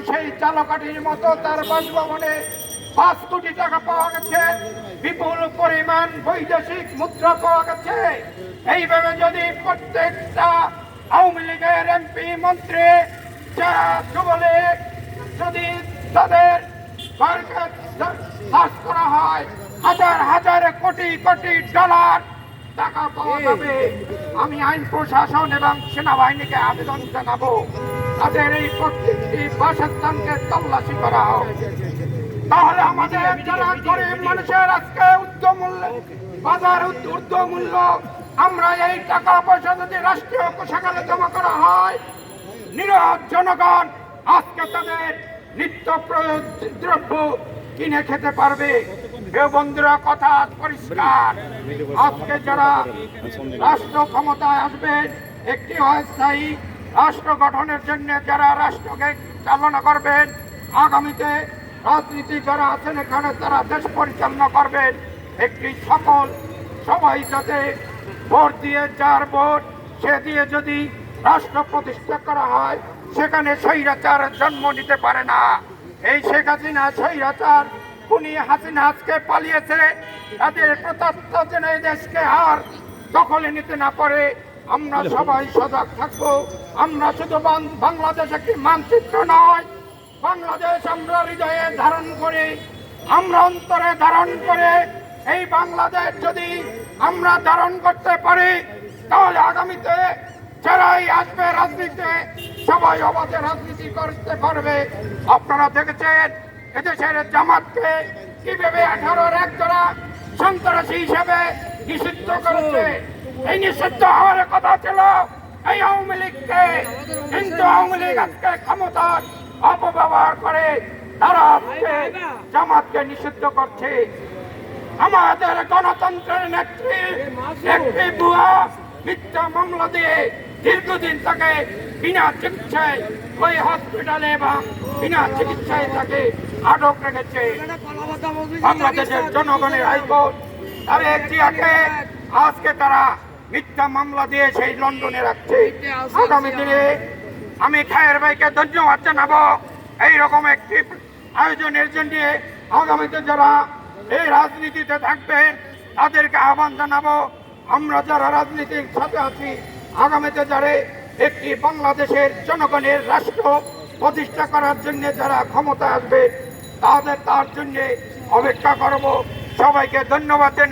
সেই চালকাঠির মতো তার বাসভবনে 5 কোটি টাকা পাওয়া গেছে, বিপুল পরিমাণ বৈদেশিক মুদ্রা পাওয়া গেছে। এইভাবে যদি প্রত্যেকটা আওয়ামী লীগের এমপি মন্ত্রী যারা যুবলীগ যদি তাদের চাষ করা হয়, হাজার হাজার কোটি কোটি ডলার টাকা পাওয়া যাবে। আমি আইন প্রশাসন এবং সেনাবাহিনীকে আবেদন জানাবো, তাদের এই প্রত্যেকটি বাসস্থানকে তল্লাশি করা হোক। তাহলে আমাদের যারা গরিব মানুষের আজকে ঊর্ধ্বমূল্য বাজার ঊর্ধ্বমূল্য, আমরা এই টাকা পয়সা যদি রাষ্ট্রীয় কোষাগারে জমা করা হয়, নিরহ জনগণ আজকে তাদের নিত্য প্রয়োজনীয় দ্রব্য কিনে খেতে পারবে। বন্ধুরা, কথা পরিষ্কার, আজকে যারা রাষ্ট্র ক্ষমতায় আসবেন, একটি অস্থায়ী রাষ্ট্র গঠনের জন্য যারা রাষ্ট্রকে চালনা করবেন, আগামীতে রাজনীতি যারা আছেন এখানে তারা দেশ পরিচালনা করবেন, একটি সকল সবাই যাতে ভোট দিয়ে, যার ভোট সে দিয়ে যদি রাষ্ট্র প্রতিষ্ঠা করা হয়, সেখানে স্বৈরাচার জন্ম নিতে পারে না। এই শেখ হাসিনা স্বৈরাচার খুনি হাসিনা আজকে পালিয়েছে, তাদের প্রত্যক্ষ যেন এই দেশকে আর দখলে নিতে না পারে আমরা সবাই সজাগ থাকবো। আমরা শুধু বাংলাদেশ একটি মানচিত্র নয়, বাংলাদেশ আমরা হৃদয়ে ধারণ করে, আমরা অন্তরে ধারণ করে, এই বাংলাদেশ যদি আমরা ধারণ করতে পারি, তাহলে আগামীতে যারাই আসবে রাজনীতিতে সবাই অবাধে রাজনীতি করতে পারবে। আপনারা দেখেছেন এদেশের জামাতকে কিভাবে 18-র একজোড়া সন্ত্রাসী হিসেবে নিষিদ্ধ করেছে। এই নিষিদ্ধ হওয়ার কথা ছিল এই আওয়ামী লীগকে, কিন্তু আওয়ামী লীগ আজকে ক্ষমতার অপব্যবহার করে তারা আজকে জামাতকে নিষিদ্ধ করছে। আমাদের গণতন্ত্রের নেত্রী একটি ভুয়া মিথ্যা মামলা দিয়ে দীর্ঘদিন তাকে বিনা চিকিৎসায় ওই হসপিটালে এবং বিনা চিকিৎসায় তাকে আটক রেখেছে বাংলাদেশের জনগণের হাইকোর্ট। তারেক জিয়াকে আজকে তারা মিথ্যা মামলা দিয়ে সেই লন্ডনে রাখছে। আগামী দিনে আমি খায়ের ভাইকে ধন্যবাদ জানাবো এইরকম একটি আয়োজনের জন্য। আগামীতে যারা এই রাজনীতিতে থাকবেন তাদেরকে আহ্বান জানাবো, আমরা যারা রাজনীতির সাথে আছি, আগামীতে যারা একটি বাংলাদেশের জনগণের রাষ্ট্র প্রতিষ্ঠা করার জন্য যারা ক্ষমতা আসবে তার জন্য অপেক্ষা করব। সবাইকে ধন্যবাদ।